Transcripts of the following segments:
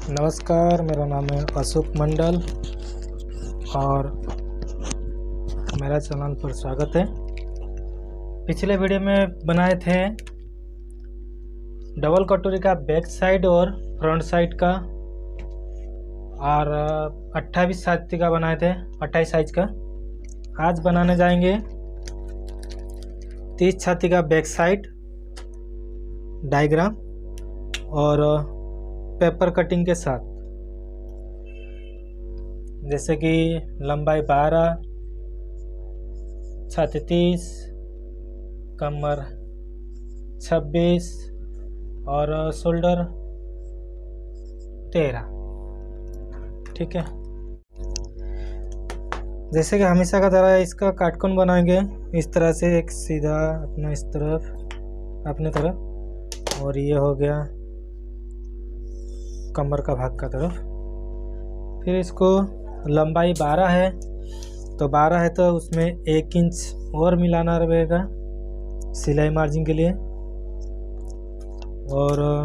नमस्कार, मेरा नाम है अशोक मंडल और मेरा चैनल पर स्वागत है। पिछले वीडियो में बनाए थे डबल कटोरी का बैक साइड और फ्रंट साइड का, और 28 साइज का बनाए थे, 28 साइज का। आज बनाने जाएंगे 30 छाती का बैक साइड डायग्राम और पेपर कटिंग के साथ। जैसे कि लंबाई 12, छाती 30, कमर 26 और शोल्डर 13। ठीक है। जैसे कि हमेशा का तरह इसका काटकोन बनाएंगे इस तरह से, एक सीधा अपना इस तरफ अपने तरफ, और ये हो गया कमर का भाग का तरफ। फिर इसको लंबाई 12 है तो 12 है तो उसमें 1 इंच और मिलाना रहेगा सिलाई मार्जिन के लिए। और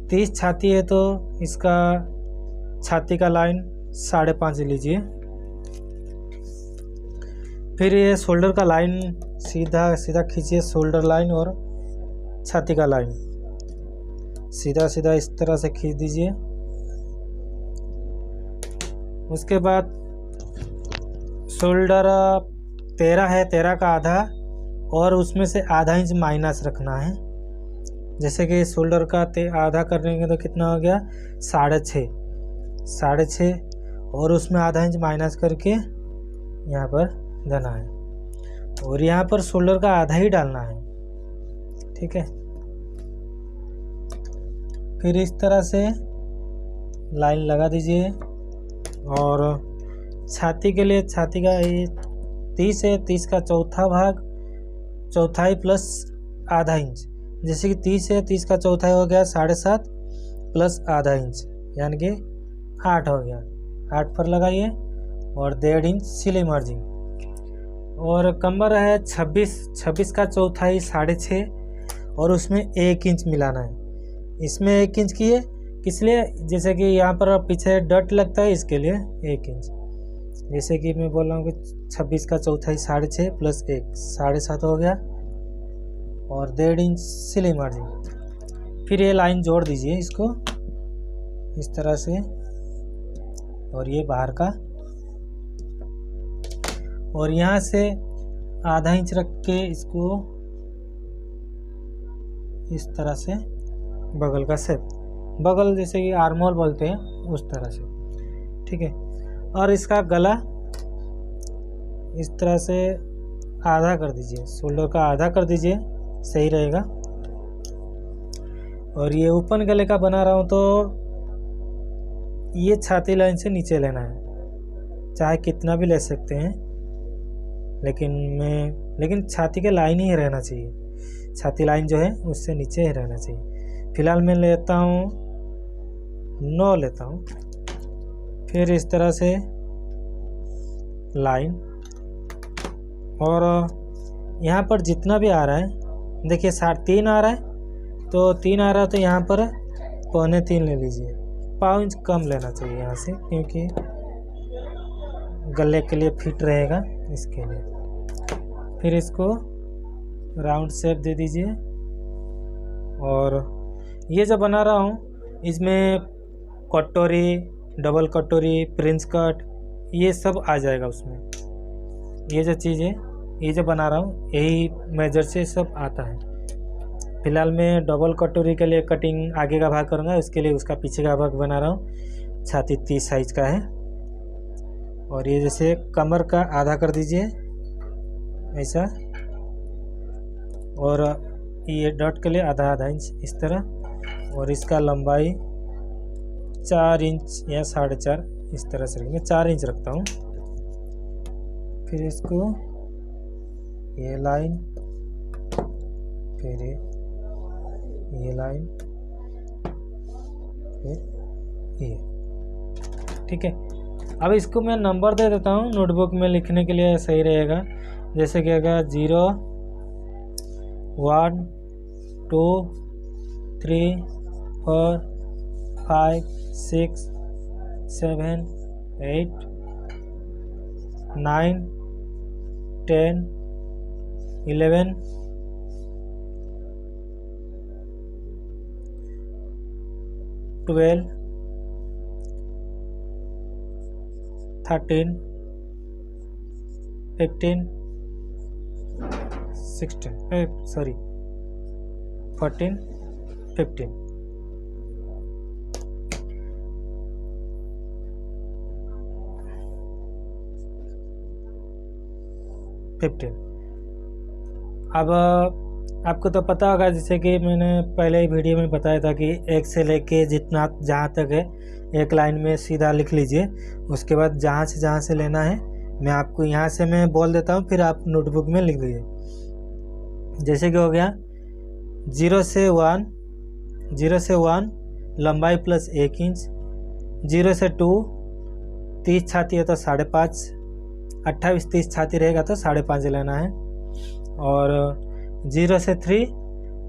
30 छाती है तो इसका छाती का लाइन 5.5 लीजिए। फिर ये शोल्डर का लाइन सीधा सीधा खींचिए, शोल्डर लाइन और छाती का लाइन सीधा सीधा इस तरह से खींच दीजिए। उसके बाद शोल्डर 13 है, 13 का आधा, और उसमें से आधा इंच माइनस रखना है। जैसे कि शोल्डर का आधा करेंगे तो कितना हो गया 6.5, और उसमें आधा इंच माइनस करके यहाँ पर देना है, और यहाँ पर शोल्डर का आधा ही डालना है। ठीक है। फिर इस तरह से लाइन लगा दीजिए। और छाती के लिए, छाती का ये 30 है, 30 का चौथा भाग, चौथाई प्लस आधा इंच। जैसे कि 30 है, 30 का चौथाई हो गया 7.5 प्लस आधा इंच, यानी कि 8 हो गया। 8 पर लगाइए और 1.5 इंच सिलाई मार्जिन। और कमर है 26 का चौथाई 6.5, और उसमें 1 इंच मिलाना है। इसमें 1 इंच की है, इसलिए जैसे कि यहाँ पर पीछे डट लगता है, इसके लिए 1 इंच। जैसे कि मैं बोल रहा हूँ कि 26 का चौथाई 6.5 प्लस 1 7.5 हो गया, और 1.5 इंच सिलाई मार्जिन। फिर ये लाइन जोड़ दीजिए इसको इस तरह से, और ये बाहर का, और यहाँ से आधा इंच रख के इसको इस तरह से बगल का शेप, बगल जैसे कि आर्महोल बोलते हैं उस तरह से। ठीक है। और इसका गला इस तरह से आधा कर दीजिए, शोल्डर का आधा कर दीजिए, सही रहेगा। और ये ओपन गले का बना रहा हूँ तो ये छाती लाइन से नीचे लेना है, चाहे कितना भी ले सकते हैं, लेकिन छाती के लाइन ही रहना चाहिए, छाती लाइन जो है उससे नीचे ही रहना चाहिए। फिलहाल मैं लेता हूँ 9 लेता हूँ। फिर इस तरह से लाइन, और यहाँ पर जितना भी आ रहा है, देखिए 3 आ रहा है तो 3 आ रहा है तो यहाँ पर 2.25 ले लीजिए। 5 इंच कम लेना चाहिए यहाँ से, क्योंकि गले के लिए फिट रहेगा इसके लिए। फिर इसको राउंड शेप दे दीजिए। और ये जो बना रहा हूँ इसमें कटोरी, डबल कटोरी, प्रिंस कट, ये सब आ जाएगा उसमें। ये जो चीज़ है, ये जो बना रहा हूँ, यही मेजर से सब आता है। फिलहाल मैं डबल कटोरी के लिए कटिंग आगे का भाग करूँगा, इसके लिए उसका पीछे का भाग बना रहा हूँ। छाती 30 साइज का है। और ये जैसे कमर का आधा कर दीजिए ऐसा, और ये डॉट के लिए आधा इंच इस तरह, और इसका लंबाई 4 इंच या 4.5 इस तरह से रखेंगे। 4 इंच रखता हूँ। फिर इसको ये लाइन, फिर ये लाइन, फिर ये। ठीक है। अब इसको मैं नंबर दे देता हूँ, नोटबुक में लिखने के लिए सही रहेगा। जैसे कि अगर 0 1 2 3 4 5 6 7 8 9 10 11 12 13 15 16 sorry 14 15 15। अब आपको तो पता होगा, जैसे कि मैंने पहले ही वीडियो में बताया था कि एक से लेके जितना जहाँ तक है एक लाइन में सीधा लिख लीजिए। उसके बाद जहाँ से लेना है मैं आपको यहाँ से मैं बोल देता हूँ, फिर आप नोटबुक में लिख दीजिए। जैसे कि हो गया 0 से 1 लंबाई प्लस 1 इंच, 0 से 2 30 छाती है तो 5.5, 28 30 छाती रहेगा तो 5.5 लेना है। और 0 से 3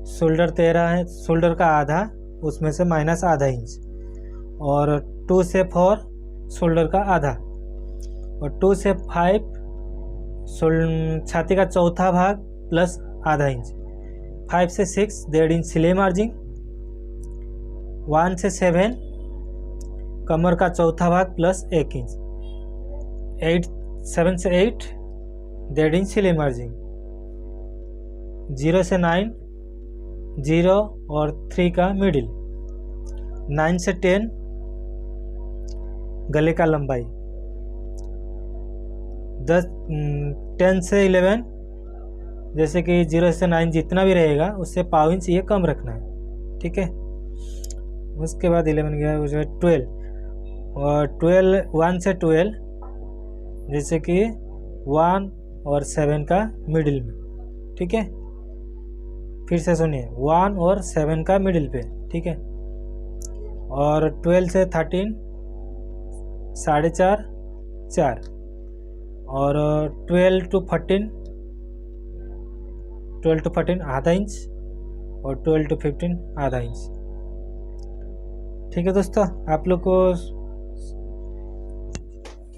शोल्डर 13 है, शोल्डर का आधा, उसमें से माइनस आधा इंच। और 2 से 4 शोल्डर का आधा, और 2 से 5 छाती का चौथा भाग प्लस आधा इंच। 5 से 6 1.5 इंच सिलाई मार्जिन। 1 से 7 कमर का चौथा भाग प्लस 1 इंच। 7 से 8 1.5 इंच सिलाई मार्जिन। 0 से 9 0 और 3 का मिडिल। 9 से 10 गले का लंबाई। 10 से 11 जैसे कि 0 से 9 जितना भी रहेगा उससे पाव इंच ये कम रखना है, ठीक है। उसके बाद 11 गया हो जाए 12, और 1 से 12 जैसे कि 1 और 7 का मिडिल में, ठीक है। फिर से सुनिए, 1 और 7 का मिडिल पे, ठीक है। और 12 से 13 4.5 4, और 12 to 14 आधा इंच, और 12 to 15 आधा इंच, ठीक है दोस्तों। आप लोग को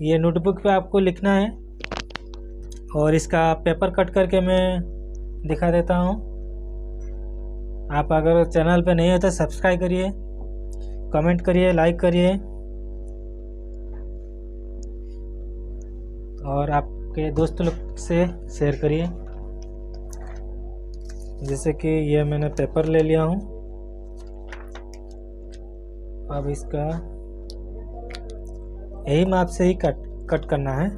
ये नोटबुक पे आपको लिखना है, और इसका पेपर कट करके मैं दिखा देता हूँ। आप अगर चैनल पे नहीं हो तो सब्सक्राइब करिए, कमेंट करिए, लाइक करिए, और आपके दोस्तों लोग से शेयर करिए। जैसे कि ये मैंने पेपर ले लिया हूँ। अब इसका यही माप से ही कट करना है।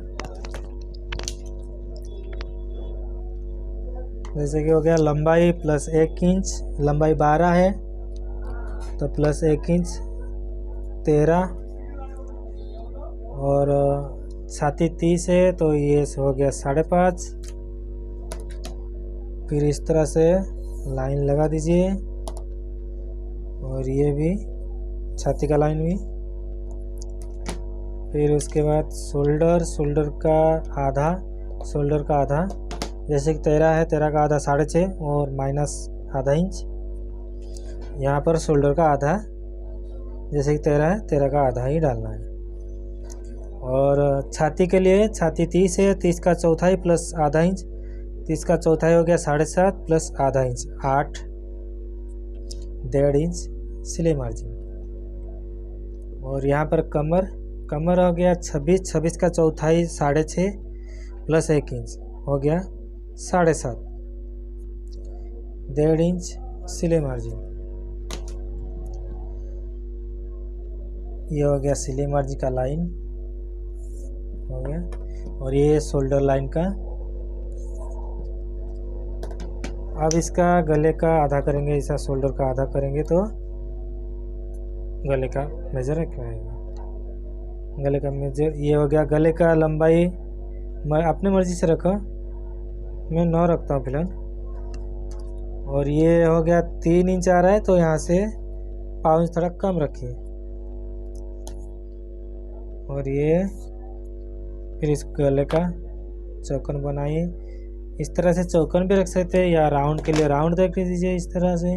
जैसे कि हो गया लंबाई प्लस 1 इंच, लंबाई 12 है तो प्लस 1 इंच 13, और छाती 30 है तो ये हो गया 5.5। फिर इस तरह से लाइन लगा दीजिए, और ये भी छाती का लाइन भी। फिर उसके बाद शोल्डर का आधा, जैसे कि 13 है, 13 का आधा 6.5 और माइनस आधा इंच। यहाँ पर शोल्डर का आधा, जैसे कि 13 है, 13 का आधा ही डालना है। और छाती के लिए, छाती 30 है, 30 का चौथाई प्लस आधा इंच, 30 का चौथाई हो गया 7.5 प्लस आधा इंच 8, 1.5 इंच सिलाई मार्जिन। और यहाँ पर कमर हो गया 26 का चौथाई 6.5 प्लस 1 इंच हो गया 7.5, 1.5 इंच सिलाई मार्जिन। ये हो गया सिलाई मार्जिन का लाइन हो गया। और ये शोल्डर लाइन का। अब इसका गले का आधा करेंगे, ऐसा शोल्डर का आधा करेंगे तो गले का मेजर आएगा। गले का मेजर ये हो गया। गले का लंबाई मैं अपने मर्जी से रखा, मैं 9 रखता हूँ फिलहाल। और ये हो गया 3 इंच आ रहा है तो यहाँ से पाव इंच थोड़ा कम रखिए। और ये फिर इस गले का चौकन बनाइए। इस तरह से चौकन भी रख सकते हैं, या राउंड के लिए राउंड देख लीजिए इस तरह से,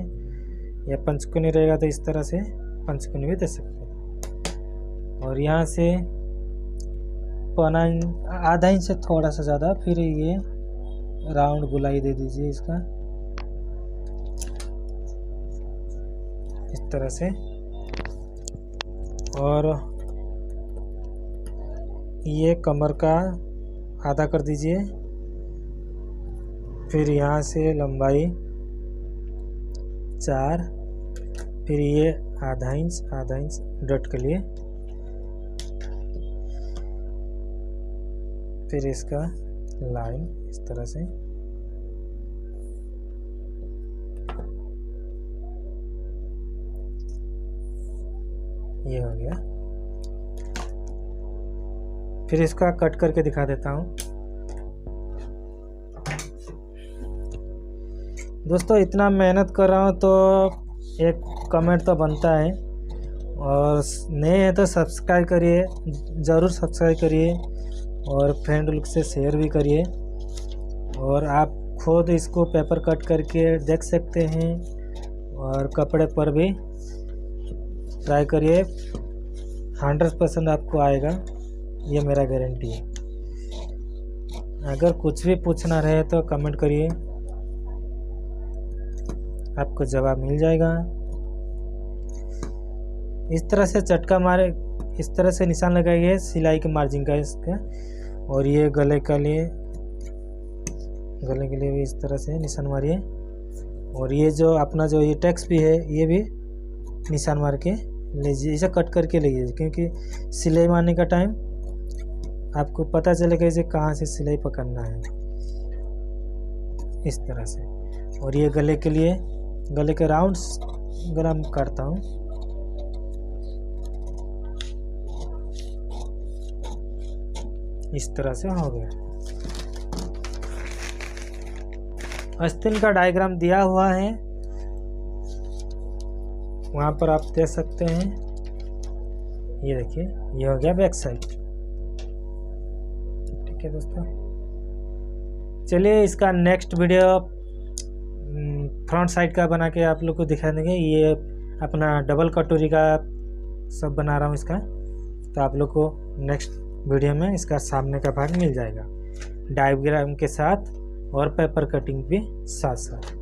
या पंचकोनी रहेगा तो इस तरह से पंचकोनी भी दे सकते हैं। और यहाँ से पौना आधा इंच से थोड़ा सा ज़्यादा, फिर ये राउंड गोलाई दे दीजिए इसका इस तरह से। और ये कमर का आधा कर दीजिए। फिर यहाँ से लंबाई 4, फिर ये आधा इंच डॉट के लिए, फिर इसका लाइन इस तरह से। ये हो गया। फिर इसका कट करके दिखा देता हूँ। दोस्तों इतना मेहनत कर रहा हूँ तो एक कमेंट तो बनता है, और नए हैं तो सब्सक्राइब करिए, ज़रूर सब्सक्राइब करिए, और फ्रेंड लोग से शेयर भी करिए। और आप खुद इसको पेपर कट करके देख सकते हैं, और कपड़े पर भी ट्राई करिए, 100% आपको आएगा, ये मेरा गारंटी है। अगर कुछ भी पूछना रहे तो कमेंट करिए, आपको जवाब मिल जाएगा। इस तरह से चटका मारे, इस तरह से निशान लगाइए सिलाई के मार्जिन का इसका। और ये गले के लिए भी इस तरह से निशान मारिए। और ये जो अपना जो ये टैक्स भी है, ये भी निशान मार के लीजिए, इसे कट करके लीजिए, क्योंकि सिलाई मारने का टाइम आपको पता चलेगा इसे कहाँ से सिलाई पकड़ना है, इस तरह से। और ये गले के लिए, गले के राउंड्स गला काटता हूँ। इस तरह से हो गया। आस्तीन का डायग्राम दिया हुआ है, वहाँ पर आप देख सकते हैं। ये देखिए, ये हो गया बैक साइड। ठीक है दोस्तों, चलिए इसका नेक्स्ट वीडियो फ्रंट साइड का बना के आप लोग को दिखा देंगे। ये अपना डबल कटोरी का सब बना रहा हूँ इसका, तो आप लोग को नेक्स्ट वीडियो में इसका सामने का भाग मिल जाएगा, डायग्राम के साथ और पेपर कटिंग भी साथ साथ।